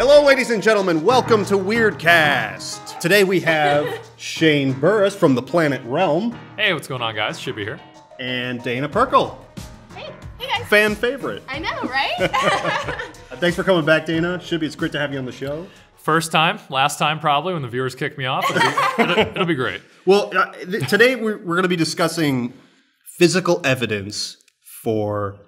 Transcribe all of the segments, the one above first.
Hello, ladies and gentlemen. Welcome to Weirdcast. Today we have Shane Burris from the Planet Realm. Hey, what's going on, guys? Should be here. And Dana Perkle. Hey guys. Fan favorite. I know, right? Thanks for coming back, Dana. It's great to have you on the show. First time, last time probably, when the viewers kick me off. It'll be great. Well, today we're going to be discussing physical evidence for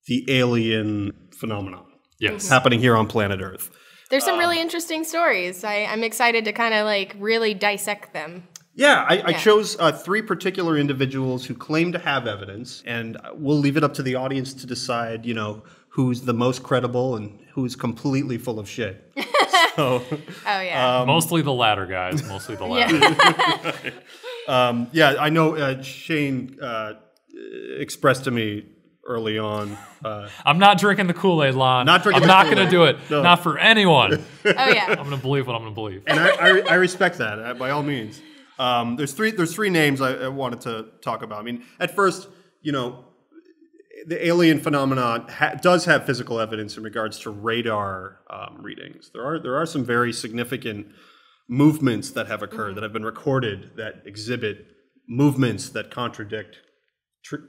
the alien phenomenon. Yes. Happening here on planet Earth. There's some really interesting stories. I'm excited to kind of like really dissect them. Yeah, I chose three particular individuals who claim to have evidence, and we'll leave it up to the audience to decide, who's the most credible and who's completely full of shit. So, Oh yeah. Mostly the latter, guys. Mostly the latter. Yeah. I know Shane expressed to me early on. I'm not drinking the Kool-Aid, Lon. Not drinking I'm the not Kool-Aid. going to do it. No. Not for anyone. Oh yeah. I'm going to believe what I'm going to believe. And I respect that, by all means. There's three names I wanted to talk about. I mean, at first, the alien phenomenon does have physical evidence in regards to radar readings. There are some very significant movements that have occurred that have been recorded that exhibit movements that contradict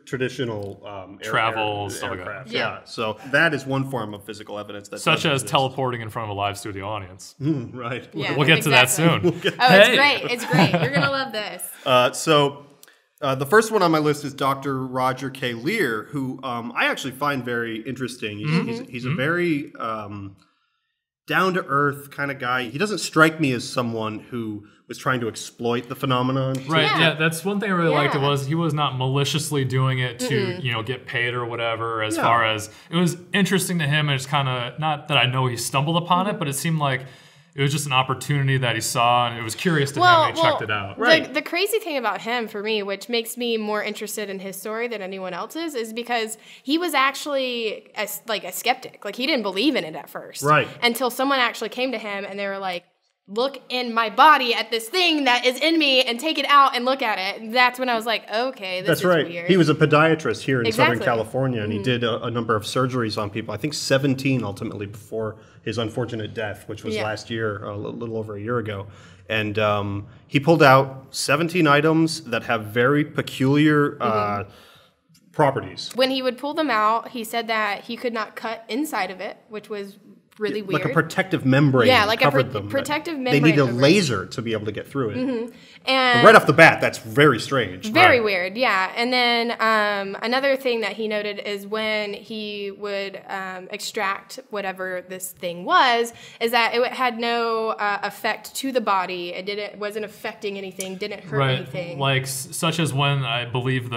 traditional Travel, stuff like that. aircraft. Yeah. So that is one form of physical evidence that Such does as exist. teleporting in front of a live studio audience. Right. Yeah, We'll get to that exactly. soon. It's great. It's great. You're gonna love this. The first one on my list is Dr. Roger K. Lear, who I actually find very interesting. He's a very down-to-earth kind of guy. He doesn't strike me as someone who was trying to exploit the phenomenon. Right, Yeah. yeah, that's one thing I really liked. It Yeah. was he was not maliciously doing it to, get paid or whatever. As far as it was interesting to him, and it's kind of not that I know he stumbled upon it, but it seemed like it was just an opportunity that he saw, and it was curious to him, and he checked it out. Right. The crazy thing about him, for me, which makes me more interested in his story than anyone else's, is because he was actually a skeptic. Like, he didn't believe in it at first. Right. Until someone actually came to him, and they were like, look in my body at this thing that is in me and take it out and look at it. And that's when I was like, okay, this That's is right. weird. He was a podiatrist here in Southern Exactly. California, and he did a number of surgeries on people. I think 17 ultimately before his unfortunate death, which was last year, a little over a year ago. And he pulled out 17 items that have very peculiar properties. When he would pull them out, he said that he could not cut inside of it, which was really weird. Like a protective membrane. Yeah, like a covered them. protective They membrane need a over it. laser to be able to get through it. And Right off the bat, that's very strange. very weird, yeah. And then another thing that he noted is when he would extract whatever this thing was, is that it had no effect to the body. It wasn't affecting anything, didn't hurt anything. Like such as when I believe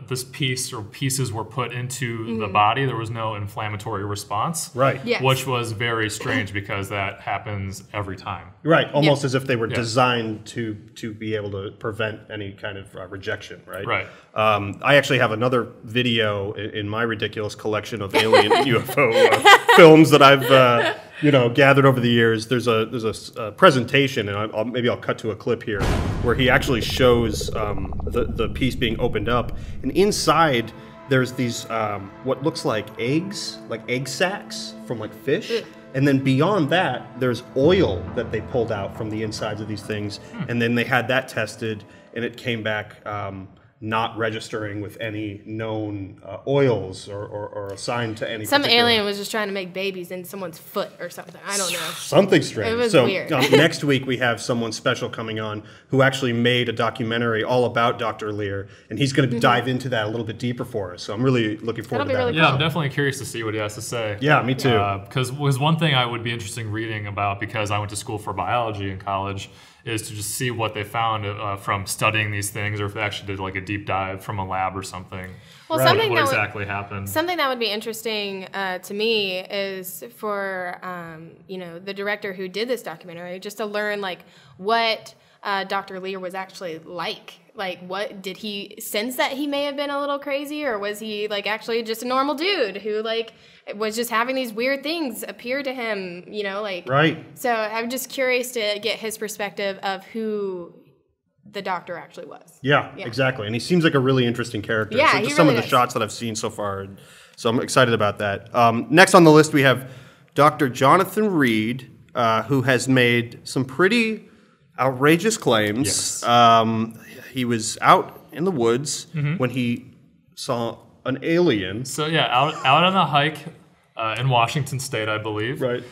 this piece or pieces were put into the body, there was no inflammatory response. Right. Yes. Which was very strange because that happens every time. Right, almost as if they were designed to be able to prevent any kind of rejection, right? Right. I actually have another video in my ridiculous collection of alien UFO films that I've gathered over the years. There's a presentation, and maybe I'll cut to a clip here, where he actually shows the piece being opened up, and inside there's these what looks like eggs, like egg sacs from like fish. And then beyond that, there's oil that they pulled out from the insides of these things. And then they had that tested, and it came back not registering with any known oils or assigned to any Some particular- alien was just trying to make babies in someone's foot or something. I don't know. Something strange. It was so, weird. Next week we have someone special coming on who actually made a documentary all about Dr. Lear, and he's going to dive into that a little bit deeper for us. So I'm really looking forward That'll to that. be Yeah, Cool. I'm definitely curious to see what he has to say. Yeah, me too. Because was one thing I would be interested in reading about, because I went to school for biology in college, is to just see what they found from studying these things, or if they actually did like a deep dive from a lab or something. Well, Right. something What that would, exactly happened. something that would be interesting to me is for the director who did this documentary, just to learn like what Dr. Lear was actually like. Like, what did he sense that he may have been a little crazy, or was he like actually just a normal dude who like was just having these weird things appear to him, Right. So I'm just curious to get his perspective of who the doctor actually was. Yeah, exactly. And he seems like a really interesting character. Yeah, so he just some really of the does. shots that I've seen so far. So I'm excited about that. Next on the list, we have Dr. Jonathan Reed, who has made some pretty outrageous claims. Yes. He was out in the woods when he saw an alien. So yeah, out on a hike in Washington State, I believe. Right.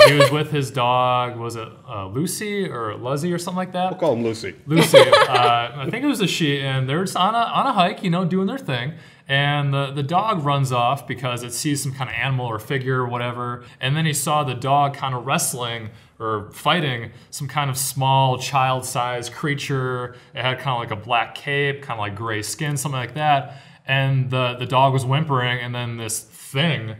He was with his dog. Was it Lucy or Luzzie or something like that? We'll call him Lucy. Lucy. I think it was a she, and they're just on a hike, doing their thing. And the dog runs off because it sees some kind of animal or figure or whatever. And then he saw the dog kind of wrestling or fighting some kind of small child-sized creature. It had kind of like a black cape, kind of like gray skin, something like that. And the dog was whimpering, and then this thing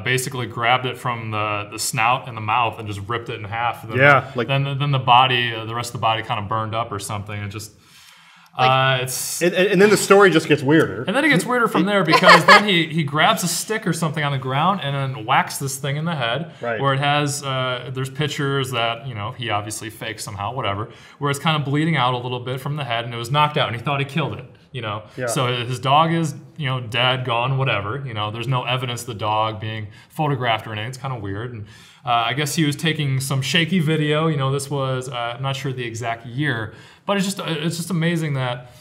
basically grabbed it from the snout and the mouth and just ripped it in half. And then, then the body, the rest of the body kind of burned up or something. And just... and then the story just gets weirder. And then it gets weirder from there because then he grabs a stick or something on the ground and then whacks this thing in the head. Right. Where it has, there's pictures that, he obviously faked somehow, whatever, where it's kind of bleeding out a little bit from the head and it was knocked out and he thought he killed it. Yeah. So his dog is, dead, gone, whatever. There's no evidence of the dog being photographed or anything. It's kind of weird. And I guess he was taking some shaky video. This was, I'm not sure the exact year, but it's just amazing that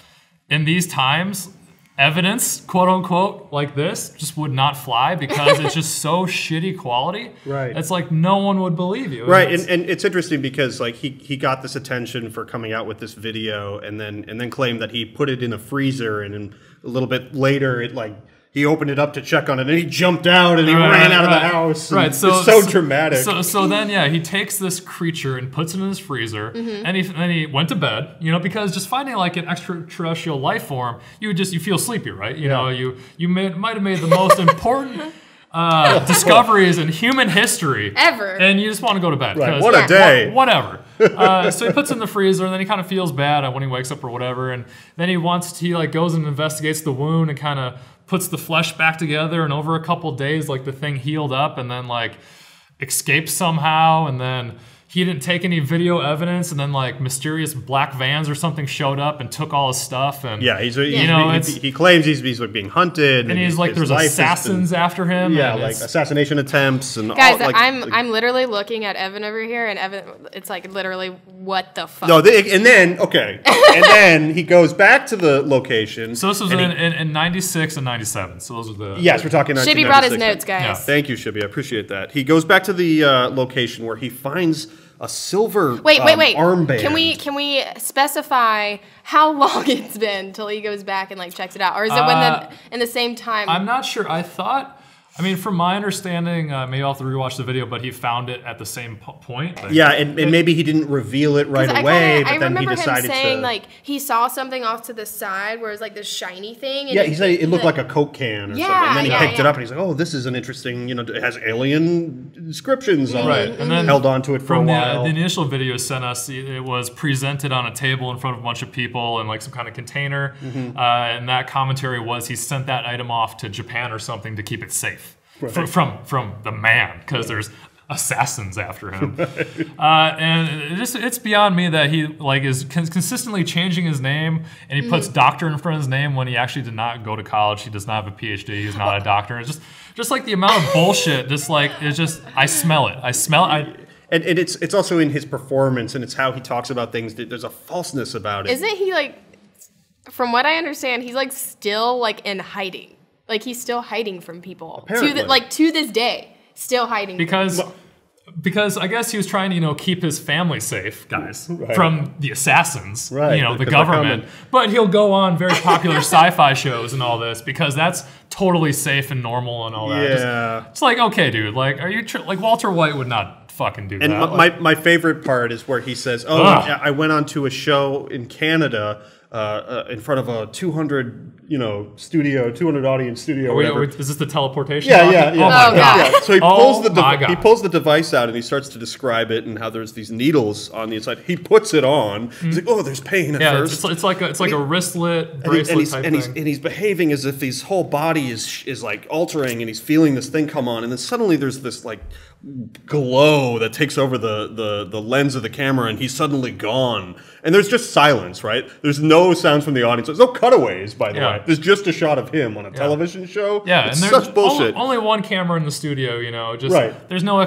in these times, evidence, quote unquote, like this just would not fly because it's just so shitty quality. Right. It's like no one would believe you. Right. And it's interesting because like he got this attention for coming out with this video and then claimed that he put it in a freezer and then a little bit later he opened it up to check on it, and he jumped out and he ran out of the house. Right, so it's so dramatic. So then, he takes this creature and puts it in his freezer, and then he went to bed. Because just finding like an extraterrestrial life form, you feel sleepy, right? You might have made the most important discoveries in human history ever, and you just want to go to bed. Right. What a day! Whatever. So he puts it in the freezer, and then he kind of feels bad when he wakes up or whatever, and then he goes and investigates the wound and kind of puts the flesh back together, and over a couple days, the thing healed up and then escaped somehow, and then he didn't take any video evidence, and then mysterious black vans or something showed up and took all his stuff. And he claims he's being hunted, and he's there's assassins after him. Yeah, assassination attempts and guys. I'm literally looking at Evan over here, and Evan, it's literally what the fuck. No, and then he goes back to the location. So this was in 96 and 97. So those are the we're talking. Shibby brought his notes, guys. Yeah. Thank you, Shibby. I appreciate that. He goes back to the location where he finds a silver wait armband. Can we specify how long it's been till he goes back and checks it out, or is it in the same time? I'm not sure. I thought. From my understanding, maybe I'll have to rewatch the video, but he found it at the same point. And maybe he didn't reveal it right away, but then he decided him saying, he saw something off to the side where it was this shiny thing. And he said it looked like a Coke can or something. And then he picked it up and he's like, oh, this is an interesting, it has alien inscriptions on it. And then held on to it for a while. The initial video sent us, it was presented on a table in front of a bunch of people in some kind of container. And that commentary was he sent that item off to Japan or something to keep it safe. Right. From the man, because there's assassins after him. And it's beyond me that he is consistently changing his name, and he puts doctor in front of his name when he actually did not go to college. He does not have a PhD. He's not a doctor. It's just the amount of bullshit. I smell it. And it's also in his performance, and it's how he talks about things. There's a falseness about it. Isn't he from what I understand, he's still in hiding. He's still hiding from people. Apparently. To this day, still hiding. Because I guess he was trying to keep his family safe, guys, from the assassins, the government. But he'll go on very popular sci-fi shows and all this because that's totally safe and normal and all that. Yeah. It's okay, dude. Are you Walter White would not fucking do that. And my favorite part is where he says, "Oh, I went on to a show in Canada." In front of a 200 audience studio. Wait, is this the teleportation? Yeah. Oh my god! Yeah. So he pulls the device out and he starts to describe it and how there's these needles on the inside. He puts it on. He's like, "Oh, there's pain at first." It's like a wristlet bracelet type thing. And he's behaving as if his whole body is altering, and he's feeling this thing come on, and then suddenly there's this glow that takes over the lens of the camera, and he's suddenly gone. And there's just silence, right? There's no sounds from the audience. There's no cutaways, by the way. There's just a shot of him on a television show. Yeah, it's and there's such bullshit. Only one camera in the studio, Right. There's no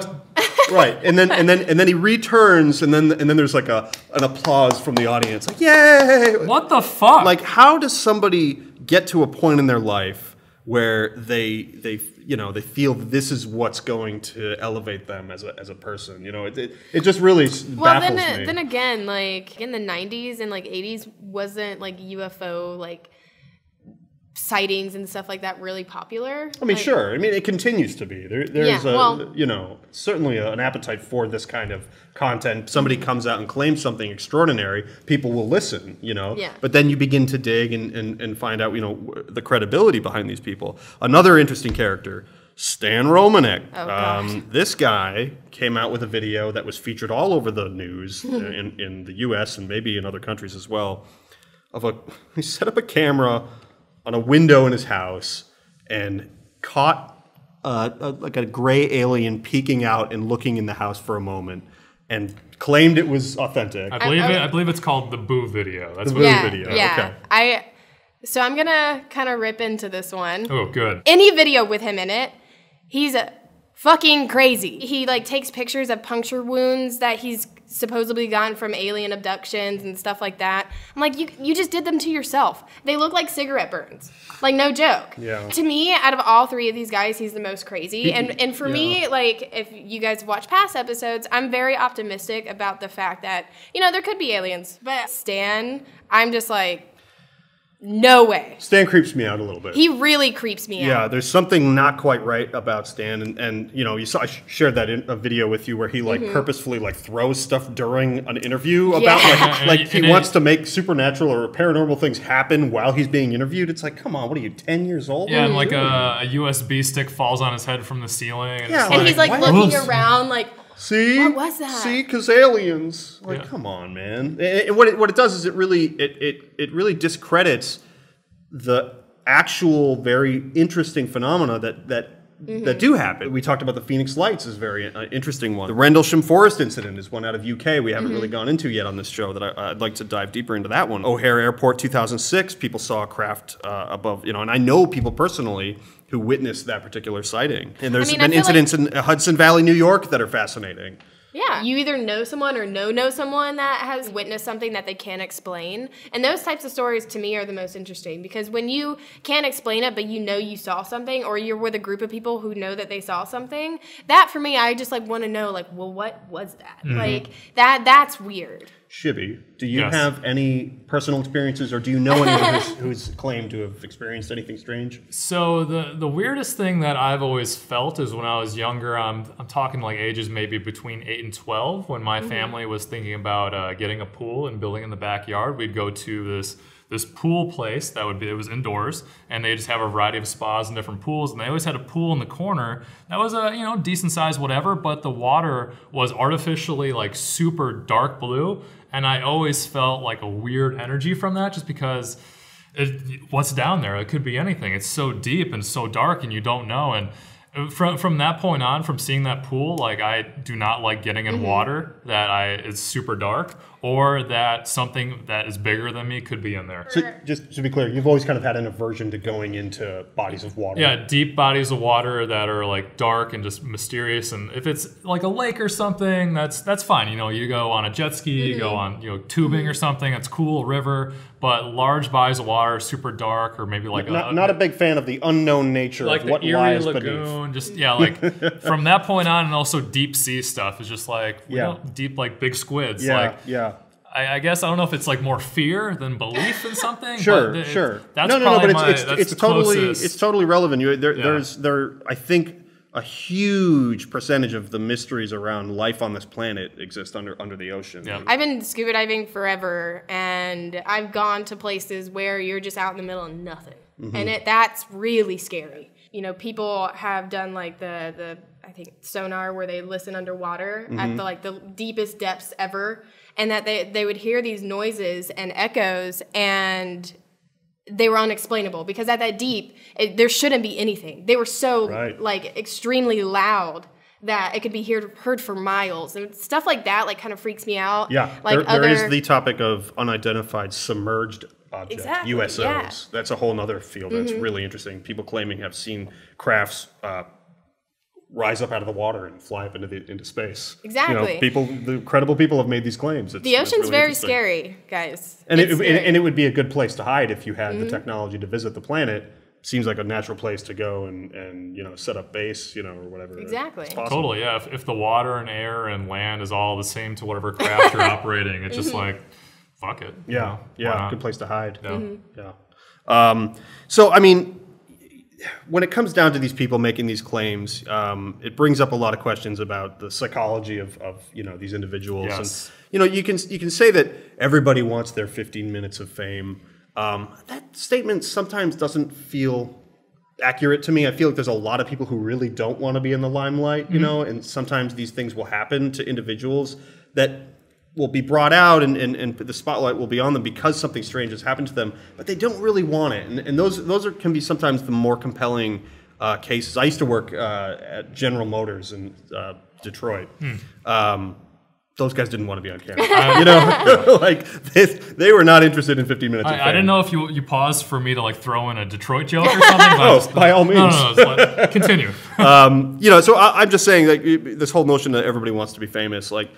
Right, and then he returns, and then there's like an applause from the audience, like yay! What the fuck? Like, how does somebody get to a point in their life where they feel this is what's going to elevate them as a person? It just really baffles me. Then again, like in the 90s and like 80s, wasn't like UFO like sightings and stuff like that really popular? I mean, sure. I mean, it continues to be. There's certainly an appetite for this kind of content. Somebody comes out and claims something extraordinary, people will listen, Yeah. But then you begin to dig and find out, the credibility behind these people. Another interesting character, Stan Romanek. This guy came out with a video that was featured all over the news in the U.S. and maybe in other countries as well. He set up a camera on a window in his house and caught like a gray alien peeking out and looking in the house for a moment and claimed it was authentic. I believe it's called the Boo video. That's the what Boo video. Yeah. Okay. So I'm gonna kind of rip into this one. Oh, good. Any video with him in it, he's fucking crazy. He like takes pictures of puncture wounds that he's supposedly gotten from alien abductions and stuff like that. I'm like, you just did them to yourself. They look like cigarette burns. Like, no joke. Yeah. To me, out of all three of these guys, he's the most crazy. And for me, like, if you guys watch past episodes, I'm very optimistic about the fact that, there could be aliens. But Stan, I'm just like, no way. Stan creeps me out a little bit. He really creeps me out. Yeah, there's something not quite right about Stan, and you saw I shared that in a video with you where he purposefully throws stuff during an interview about he wants to make supernatural or paranormal things happen while he's being interviewed. It's like, come on, what are you, 10 years old? Yeah, and like a USB stick falls on his head from the ceiling, and, and he's like looking around like. See, what was that? See, because aliens. Come on, man. And what it does is it really discredits the actual very interesting phenomena that do happen. We talked about the Phoenix Lights is a very interesting one. The Rendlesham Forest incident is one out of UK we haven't really gone into yet on this show that I'd like to dive deeper into that one. O'Hare Airport 2006, people saw a craft above, and I know people personally who witnessed that particular sighting. And there's been incidents in Hudson Valley, New York that are fascinating. Yeah, you either know someone or know someone that has witnessed something that they can't explain. And those types of stories to me are the most interesting because when you can't explain it, but you saw something, or you're with a group of people who know that they saw something, that for me, I just want to know, well, what was that? That's weird. Shibby, do you have any personal experiences, or do you know anyone who's claimed to have experienced anything strange? So the weirdest thing that I've always felt is when I was younger, I'm talking like ages maybe between 8 and 12, when my family was thinking about getting a pool and building in the backyard. We'd go to this pool place it was indoors, and they just have a variety of spas and different pools, and they always had a pool in the corner that was a decent size whatever, but the water was artificially super dark blue, and I always felt like a weird energy from that just because what's down there? It could be anything. It's so deep and so dark and you don't know. And from that point on, from seeing that pool, I do not like getting in water it's super dark, or that something that is bigger than me could be in there. So just to be clear, you've always kind of had an aversion to going into bodies of water. Yeah, deep bodies of water that are dark and just mysterious. And if it's like a lake or something, that's fine. You go on a jet ski, you go on tubing or something. That's cool, a river. But large bodies of water, super dark, or maybe not a big fan of the unknown nature of what Erie lies Lagoon, beneath. From that point on, and also deep sea stuff is just deep big squids. I guess I don't know if it's more fear than belief in something. Sure. That's but it's totally relevant. There's I think a huge percentage of the mysteries around life on this planet exist under the ocean. Yeah. I've been scuba diving forever, and I've gone to places where you're just out in the middle of nothing, and that's really scary. People have done the I think sonar where they listen underwater at the deepest depths ever, and that they would hear these noises and echoes, and they were unexplainable because at that deep there shouldn't be anything. They were so extremely loud that it could be heard for miles, and stuff like that kind of freaks me out. Yeah, there is the topic of unidentified submerged object, exactly, USOs. Yeah. That's a whole other field that's really interesting. People claiming have seen crafts rise up out of the water and fly up into space. Exactly. The credible people have made these claims. The ocean's really very scary, guys. And it would be a good place to hide if you had the technology to visit the planet. Seems like a natural place to go and set up base, or whatever. Exactly. Totally, yeah. If the water and air and land is all the same to whatever craft you're operating, it's just like, fuck it. Yeah, good place to hide. Yeah. So, I mean, when it comes down to these people making these claims, it brings up a lot of questions about the psychology of these individuals. Yes. And you can say that everybody wants their 15 minutes of fame. That statement sometimes doesn't feel accurate to me. I feel like there's a lot of people who really don't want to be in the limelight, and sometimes these things will happen to individuals that will be brought out and the spotlight will be on them because something strange has happened to them, but they don't really want it. And those can be sometimes the more compelling cases. I used to work at General Motors in Detroit. Those guys didn't want to be on camera. Like they were not interested in 15 minutes of fame. I didn't know if you paused for me to like throw in a Detroit joke or something. By all means. No, continue. So I'm just saying that this whole notion that everybody wants to be famous, like,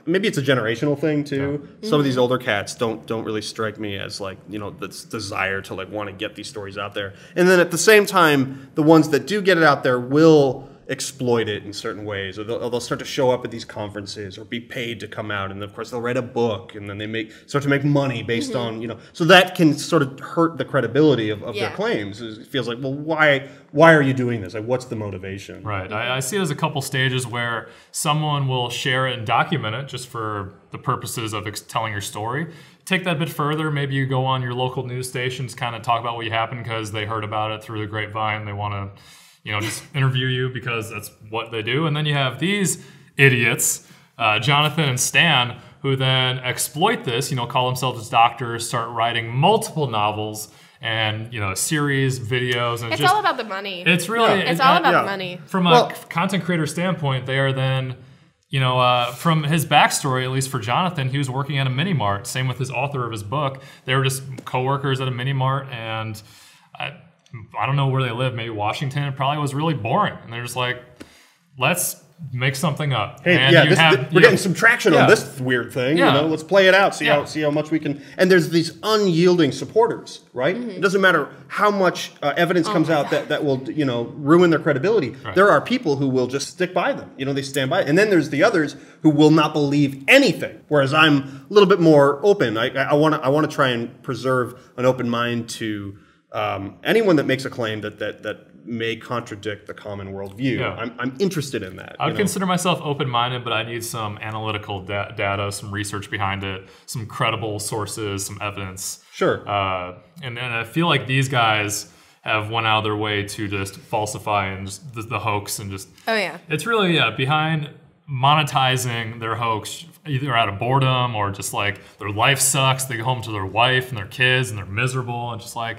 maybe it's a generational thing too. Yeah. Some of these older cats don't really strike me as like, this desire to like want to get these stories out there. And then at the same time, the ones that do get it out there will exploit it in certain ways, or they'll start to show up at these conferences or be paid to come out, and of course they'll write a book, and then they start to make money based on so that can sort of hurt the credibility of their claims. It feels like, well, why are you doing this? Like, what's the motivation? Right. I see it as a couple stages where someone will share it and document it just for the purposes of telling your story. Take that a bit further. Maybe you go on your local news stations, kind of talk about what happened because they heard about it through the grapevine. They want to just interview you because that's what they do. And then you have these idiots, Jonathan and Stan, who then exploit this, call themselves as doctors, start writing multiple novels and, series, videos. And it's all about the money. It's really... It's all about the money. From a content creator standpoint, they are then, from his backstory, at least for Jonathan, he was working at a mini mart. Same with his author of his book. They were just co-workers at a mini mart, and I don't know where they live, maybe Washington. It probably was really boring. And they're just like, let's make something up. Hey, and we're getting some traction on this weird thing. Let's play it out, see how much we can. And there's these unyielding supporters, right? It doesn't matter how much evidence comes out that will ruin their credibility. Right. There are people who will just stick by them. They stand by it. And then there's the others who will not believe anything. Whereas I'm a little bit more open. I want to try and preserve an open mind to anyone that makes a claim that may contradict the common worldview. Yeah. I'm interested in that. I would consider myself open-minded, but I need some analytical data, some research behind it, some credible sources, some evidence. Sure. And I feel like these guys have went out of their way to just falsify and just the hoax and just... Oh, yeah. It's really, behind monetizing their hoax, either out of boredom or just like their life sucks. They go home to their wife and their kids and they're miserable and just like...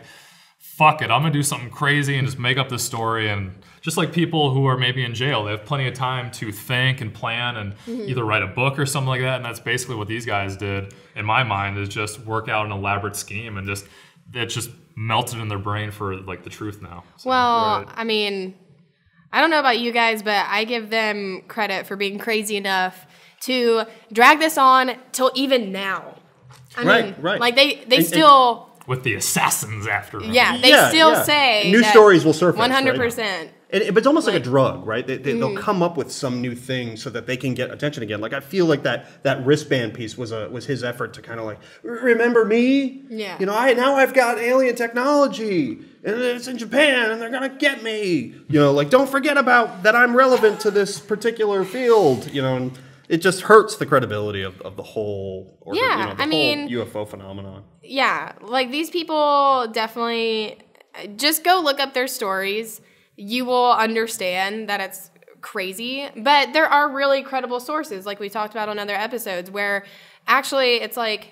fuck it, I'm going to do something crazy and just make up this story. And just like people who are maybe in jail, they have plenty of time to think and plan and either write a book or something like that. And that's basically what these guys did, in my mind, is just work out an elaborate scheme and it just melted in their brain for like the truth now. So, I mean, I don't know about you guys, but I give them credit for being crazy enough to drag this on till even now. I mean, like they still... with the assassins after them. Yeah, they still say new stories will surface. 100%. Right? But it's almost like a drug, right? They'll come up with some new thing so that they can get attention again. Like I feel like that wristband piece was his effort to kind of like, remember me? Yeah. I've got alien technology and it's in Japan and they're gonna get me. Like don't forget about that. I'm relevant to this particular field. And it just hurts the credibility of the whole, whole UFO phenomenon. Yeah, like these people definitely, just go look up their stories. You will understand that it's crazy, but there are really credible sources, like we talked about on other episodes, where actually it's like,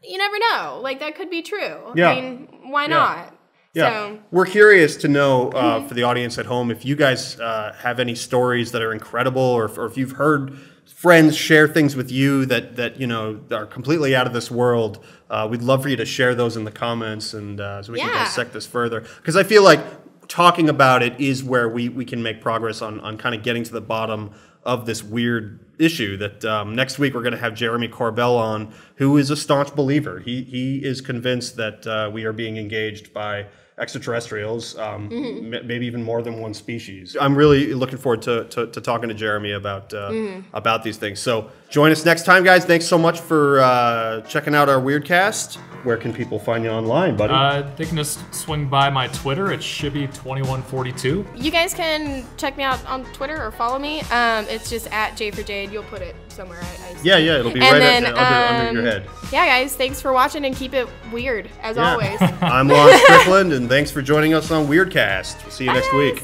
you never know. Like that could be true. Yeah. I mean, why not? Yeah, so, we're curious to know for the audience at home if you guys have any stories that are incredible, or if you've heard friends share things with you that are completely out of this world. We'd love for you to share those in the comments, and so we can dissect this further. Because I feel like talking about it is where we can make progress on kind of getting to the bottom of this weird issue. That next week we're going to have Jeremy Corbell on, who is a staunch believer. He is convinced that we are being engaged by extraterrestrials, maybe even more than one species. I'm really looking forward to talking to Jeremy about these things. So join us next time, guys. Thanks so much for checking out our Weirdcast. Where can people find you online, buddy? They can just swing by my Twitter. It's Shibby2142. You guys can check me out on Twitter or follow me. It's just at J4Jade. You'll put it somewhere. Yeah, it'll be under your head. Yeah, guys, thanks for watching and keep it weird, as always. I'm Lon Strickland, and thanks for joining us on Weirdcast. We'll see you next week.